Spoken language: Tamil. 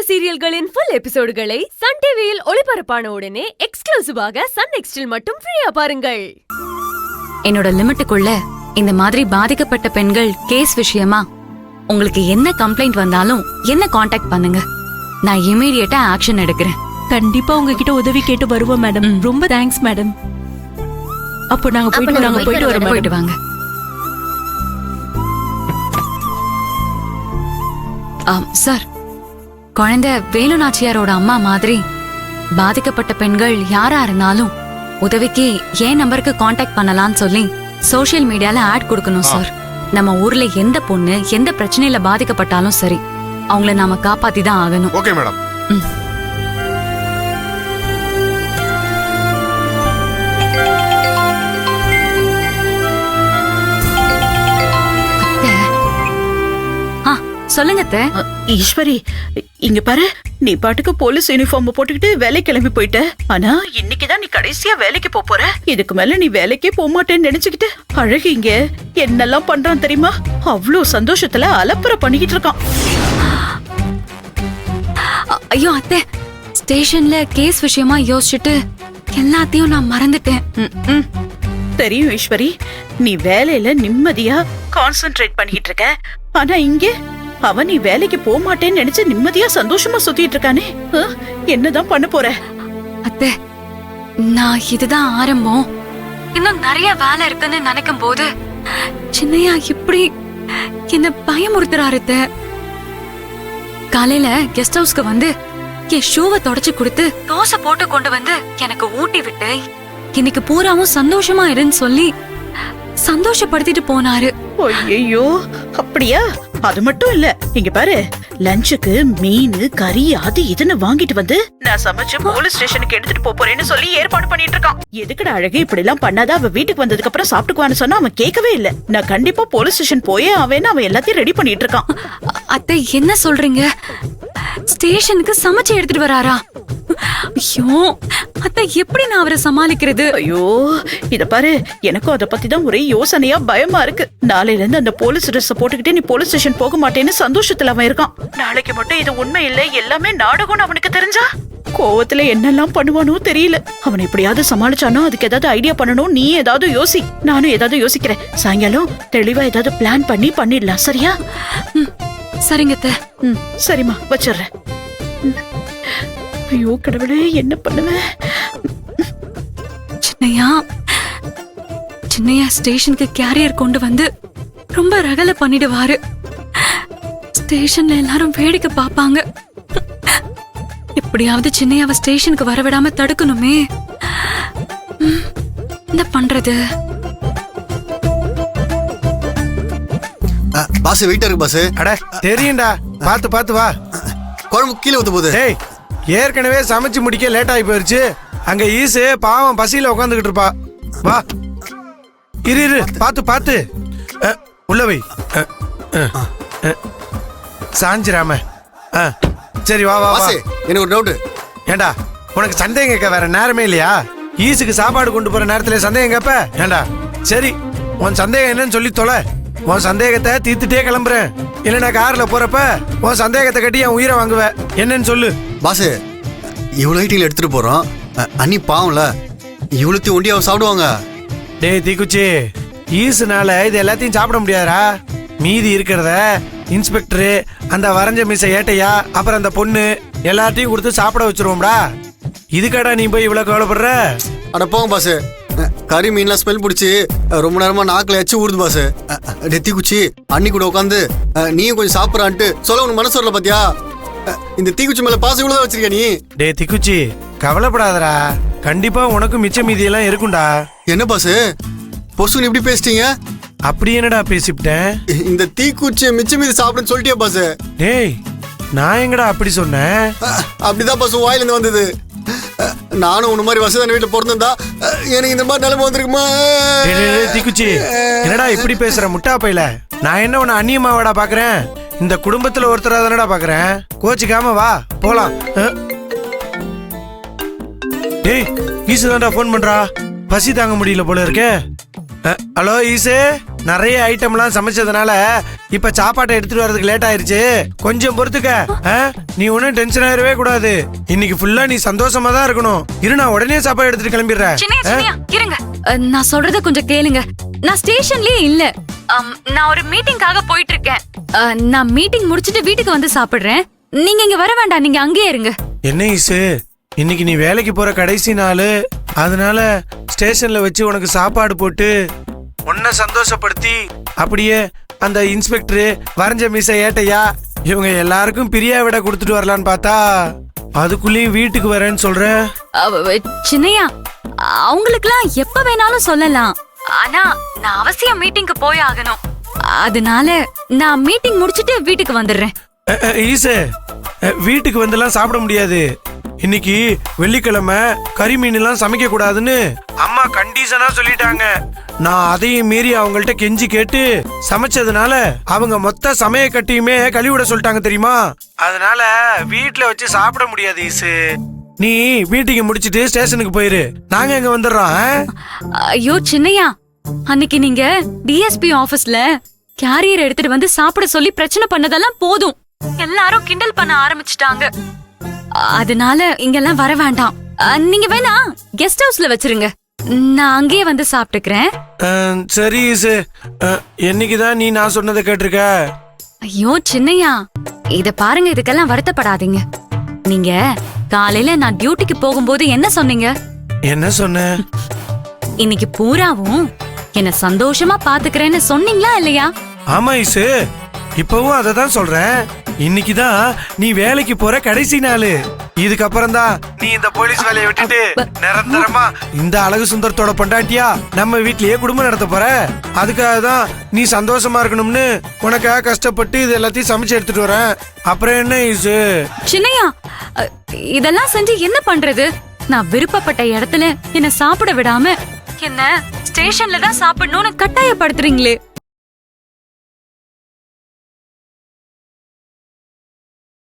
சீரியல்களின் ஃபுல் எபிசோடுகளை சன் டிவியில் ஒளிபரப்பான உடனே எக்ஸ்க்ளூசிவாக சன் நெக்ஸ்டில் மட்டும் ஃப்ரீயா பாருங்கள். என்னோட லிமிட்டுக்குள்ள இந்த மாதிரி பாதிக்கப்பட்ட பெண்கள் கேஸ் விஷயமா உங்களுக்கு என்ன கம்ப்ளைண்ட் வந்தாலும் என்ன காண்டாக்ட் பண்ணுங்க. நான் இமீடியட்டா ஆக்ஷன் எடுக்கிறேன். கண்டிப்பா உங்ககிட்ட உதவி கேட்டு வருவோம் மேடம். ரொம்ப தேங்க்ஸ் மேடம். அப்போ நாங்க போயிட்டு வரோம். போயிட்டு வாங்க. சார், குழந்தை வேலு நாச்சியாரோட அம்மா மாதிரி பாதிக்கப்பட்ட பெண்கள் யாரா இருந்தாலும் உதவிக்கு ஏன் நம்பருக்கு காண்டாக்ட் பண்ணலாம்னு சொல்லி சோசியல் மீடியால ஆட் கொடுக்கணும் சார். நம்ம ஊர்ல எந்த பொண்ணு எந்த பிரச்சனையில பாதிக்கப்பட்டாலும் சரி, அவங்கள நாம காப்பாத்தி தான் ஆகணும். Okay madam. சொல்லுங்க. ஈஸ்வரி, இங்க பாரு, நீ பாட்டுக்கு போலீஸ் யூனிஃபார்ம் போட்டுக்கிட்டு வேலை கிளம்பி போயிட்ட. ஆனா இன்னைக்குதான் நீ கடைசியா வேலைக்கு போற. இதுக்கு மேல நீ வேலைக்கே போக மாட்டேன்னு நினைச்சுக்கிட்டு அழகு இங்க என்னெல்லாம் பண்றான் தெரியுமா? அவ்வளவு சந்தோஷத்துல அலப்பற பண்ணிக்கிட்டு இருக்கான். ஐயோ அத்தை, ஸ்டேஷன்ல கேஸ் விஷயமா யோசிச்சுட்டு எல்லாத்தையும் நான் மறந்துட்டேன். தெரியும் ஈஸ்வரி, நீ வேலையில நிம்மதியா கான்சென்ட்ரேட் பண்ணிட்டு இருக்க. ஆனா இங்க அவன் நீ வேலைக்கு போக மாட்டேன்னு நினைச்சு நிம்மதியா சந்தோஷமா சுத்திட்டு இருக்கானே. என்னதான் பண்ண போற? அத்தை, நான் இதுதான் ஆரம்பம். இன்னும் நிறைய வேலை இருக்குன்னு நினைக்கும் போது சின்னையா இப்படி என்ன பயமுறுத்துறாரு. காலையில கெஸ்ட் ஹவுஸ்க்கு வந்து என் ஷூவை தொடச்சு கொடுத்து தோசை போட்டு கொண்டு வந்து எனக்கு ஊட்டி விட்டு இன்னைக்கு பூராவும் சந்தோஷமா இருன்னு சொல்லி சந்தோஷப்படுத்திட்டு போனாரு. ஐயோ, அப்படியா? அது மட்டும் இல்ல, இங்க பாரு, லஞ்சுக்கு மீன் கறி அது இதுன்னு வாங்கிட்டு வந்து நான் சமைச்சு போலீஸ் ஸ்டேஷனுக்கு எடுத்துட்டு போறேன்னு சொல்லி ஏற்பாடு பண்ணிட்டு இருக்கான். எதுக்குடா அழகு இப்படி எல்லாம் பண்ணாத? அவ வீட்டுக்கு வந்ததுக்கு அப்புறம் சாப்பிட்டுக்குவான்னு சொன்னா அவன் கேட்கவே இல்ல. நான் கண்டிப்பா போலீஸ் ஸ்டேஷன் போயே அவன் எல்லாத்தையும் ரெடி பண்ணிட்டு இருக்கான். அத்தை, என்ன சொல்றீங்க? ஸ்டேஷனுக்கு சமைச்சு எடுத்துட்டு வராரா? ஐயோ அத்தை, எப்படி நான் அவரை சமாளிக்கிறது? ஐயோ, இத பாரு, எனக்கும் அத பத்தி தான் ஒரே யோசனையா பயமா இருக்கு. நாளையில இருந்து அந்த போலீஸ் ட்ரெஸ் போட்டுக்கிட்டே நீ போலீஸ் ஸ்டேஷன் போக மாட்டேன்னு சந்தோஷத்துல அவன் இருக்கான். நாளைக்கு மட்டும் இது உண்மை இல்ல, எல்லாமே நாடகம்னு அவனுக்கு தெரிஞ்சா கோவத்துல என்னெல்லாம் பண்ணுவானோ தெரியல. அவனை எப்படியாவது சமாளிச்சானோ அதுக்கு ஏதாவது ஐடியா பண்ணணும். நீ ஏதாவது யோசி, நானும் ஏதாவது யோசிக்கிறேன். சாயங்காலம் தெளிவா ஏதாவது பிளான் பண்ணிடலாம். சரியா? சரிங்க. சரிம்மா, வச்சிடுறேன். ஐயோ கடவுளே, என்ன பண்ணுவேன்? சின்னையா ஸ்டேஷனுக்கு கேரியர் கொண்டு வந்து ரொம்ப ரகலை பண்ணிடுவாரு. ஸ்டேஷன்ல எல்லாரும் வேடிக்கை பாப்பாங்க. எப்படியாவது சின்னையாவை ஸ்டேஷனுக்கு வரவிடாம தடுக்கணுமே. என்ன பண்றது? பாஸ் வெயிட்டா இருக்கு பாஸ். அட தெரியும்டா, பாத்து வா. குழம்பு கீழே ஊத்த போகுது. ஏய், ஏற்கனவே சமைச்சு முடிக்க லேட் ஆகி போயிருச்சு. அங்க ஈசு பாவம் பசியில உட்காந்துக்கிட்டு இருப்பா. வா, இரு பாத்து உள்ள வை. சாஞ்சிராம. சரி வா வா. எனக்கு ஒரு டவுட். ஏண்டா, உனக்கு சந்தேகம் கேட்க வேற நேரமே இல்லையா? ஈசுக்கு சாப்பாடு கொண்டு போற நேரத்துல சந்தேகம் கேப்ப? ஏண்டா, சரி உன் சந்தேகம் என்னன்னு சொல்லி தொலை. உன் சந்தேகத்தை தீர்த்துட்டே கிளம்புறேன். இல்லைன்னா கார்ல போறப்ப உன் சந்தேகத்தை கட்டி என் உயிரை வாங்குவேன். என்னன்னு சொல்லு. பாஸ், இவ்வளவு ஐட்டிகள் எடுத்துட்டு போறோம். அண்ணி பாவம்ல, இவ்வளோத்தையும் ஒண்டி அவன் சாப்பிடுவாங்க. டேய் தீக்குச்சி, ஈசுனால இது எல்லாத்தையும் சாப்பிட முடியாதா? மீதி இருக்கிறத இன்ஸ்பெக்டரு, அந்த வரைஞ்ச மிஸ் ஏட்டையா, அப்புறம் அந்த பொண்ணு எல்லாத்தையும் கொடுத்து சாப்பிட வச்சிருவோம்டா. இதுக்காடா நீ போய் இவ்வளவு கவலைப்படுற? அட போங்க பாஸ், கறி மீன்லாம் ஸ்மெல் பிடிச்சி ரொம்ப நேரமா நாக்கில் எச்சு ஊடுது பாஸ். நெத்தி குச்சி அண்ணி கூட உட்காந்து நீயும் கொஞ்சம் சாப்பிட்றான்ட்டு சொல்ல உனக்கு மனசு வரல பாத்தியா? இந்த தீக்குச்சி மேல பாசம் இவ்வளவுதான் வச்சிருக்க நீ. டே தீக்குச்சி, கவலைப்படாதடா, கண்டிப்பா உனக்கு மிச்ச மீதி எல்லாம் இருக்கும்டா. என்ன பாஸ் பொசுன்னு இப்படி பேசிட்டீங்க? அப்படி என்னடா பேசிவிட்டேன்? இந்த தீக்குச்சியை மிச்ச மீதி சாப்பிடுன்னு சொல்லிட்டியா பாஸ்? டேய், நான் எங்கடா அப்படி சொன்னேன்? அப்படிதான் பாஸ் வாயில இருந்து வந்தது. நானும் உன்ன மாதிரி வசதியான வீட்டுல பிறந்திருந்தா எனக்கு இந்த மாதிரி நிலைமை வந்திருக்குமா? தீக்குச்சி, என்னடா இப்படி பேசுற முட்டா பையில? நான் என்ன உன்னை அந்நியமாவாடா பாக்குறேன்? இந்த குடும்பத்துல ஒருத்தரா தானடா பாக்குறேன். கோச்சிக்காம வா போலாம். டேய், ஈசு தான்டா போன் பண்றா. பசி தாங்க முடியல போல இருக்கே. ஹலோ ஈசு. நிறைய ஐட்டம்லாம் சமைச்சதுனால இப்ப சாப்பாட்டை எடுத்துட்டு வரதுக்கு லேட் ஆயிருச்சு. கொஞ்சம் பொறுத்துக்க. நீ ஒன்னும் டென்ஷன் ஆயிடவே கூடாது. இன்னைக்கு ஃபுல்லா நீ சந்தோஷமா தான் இருக்கணும். இரு, நான் உடனே சாப்பாடு எடுத்துட்டு கிளம்பிடுறேன். இருங்க, நான் சொல்றத கொஞ்சம் கேளுங்க. நான் ஸ்டேஷன்லயே இல்ல. நான் ஒரு மீட்டிங்காக போயிட்டு இருக்கேன். நான் மீட்டிங் முடிச்சிட்டு வீட்டுக்கு வந்து சாப்பிடுறேன். நீங்க இங்க வர வேண்டாம், நீங்க அங்கேயே இருங்க. என்ன ஈசு, இன்னைக்கு நீ வேலைக்கு போற கடைசி நாள், அதனால ஸ்டேஷன்ல வச்சு உனக்கு சாப்பாடு போட்டு உன்னை சந்தோஷப்படுத்தி அப்படியே அந்த இன்ஸ்பெக்டர் வரைஞ்ச மீச ஏட்டையா இவங்க எல்லாருக்கும் பிரியா விட கொடுத்துட்டு வரலான்னு பார்த்தா அதுக்குள்ளேயும் வீட்டுக்கு வரேன்னு சொல்ற. சின்னையா, அவங்களுக்குலாம் எப்ப வேணாலும் சொல்லலாம். ஆனா நான் அவசியம் மீட்டிங்க்கு போய் ஆகணும். அதனால நான் மீட்டிங் முடிச்சிட்டு வீட்டுக்கு வந்துடுறேன். ஈசு, வீட்டுக்கு வந்துலாம் சாப்பிட முடியாது. இன்னைக்கு வெள்ளிக்கிழமை கறி மீன் எல்லாம் சமைக்க கூடாதுன்னு அம்மா கண்டிஷனா சொல்லிட்டாங்க. நான் அதையும் மீறி அவங்கள்ட்ட கெஞ்சி கேட்டு சமைச்சதுனால அவங்க மொத்த சமய கட்டியுமே கழுவிட சொல்லிட்டாங்க தெரியுமா. அதனால வீட்டுல வச்சு சாப்பிட முடியாது ஈசு. நீ மீட்டிங் முடிச்சிட்டு ஸ்டேஷனுக்கு போயிரு, நாங்க இங்க வந்துடுறோம். ஐயோ சின்னையா, அன்னைக்கு நீங்க டிஎஸ்பி ஆபீஸ்ல கேரியர் எடுத்துட்டு வந்து சாப்பிட சொல்லி பிரச்சனை பண்ணதெல்லாம் போதும். எல்லாரும் கிண்டல் பண்ண ஆரம்பிச்சிட்டாங்க. அதனால இங்கெல்லாம் வர வேண்டாம். நீங்க வேணா கெஸ்ட் ஹவுஸ்ல வச்சிருங்க, நான் அங்கேயே வந்து சாப்பிட்டுக்கிறேன். சரி ஈசு, என்னைக்குதான் நீ நான் சொன்னதை கேட்டிருக்க? ஐயோ சின்னையா, இத பாருங்க, இதுக்கெல்லாம் வருத்தப்படாதீங்க. நீங்க காலையில நான் டியூட்டிக்கு போகும்போது என்ன சொன்னீங்க? என்ன சொன்ன? இன்னைக்கு பூராவும் என்ன சந்தோஷமா பாத்துக்கிறேன்னு சொன்னீங்களா இல்லையா? ஆமா ஈசு, இப்பவும் அதை தான் சொல்றேன். இன்னைக்குதான் நீ வேலைக்கு போற கடைசி நாள். இதுக்கப்புறம் தான் நீ இந்த போலீஸ் வேலையை விட்டுட்டு நிரந்தரமா இந்த அழகு சுந்தரத்தோட பொண்டாட்டியா நம்ம வீட்லயே குடும்பம் நடத்த போற. அதுக்காக தான் நீ சந்தோஷமா இருக்கணும்னு உனக்காக கஷ்டப்பட்டு இது எல்லாத்தையும் சமைச்சு எடுத்துட்டு வரேன். அப்புறம் என்ன ஈசு? சின்னையா, இதெல்லாம் செஞ்சு என்ன பண்றது? நான் விருப்பப்பட்ட இடத்துல என்ன சாப்பிட விடாம என்ன ஸ்டேஷன்ல தான் சாப்பிடணும்னு கட்டாயப்படுத்துறீங்களே.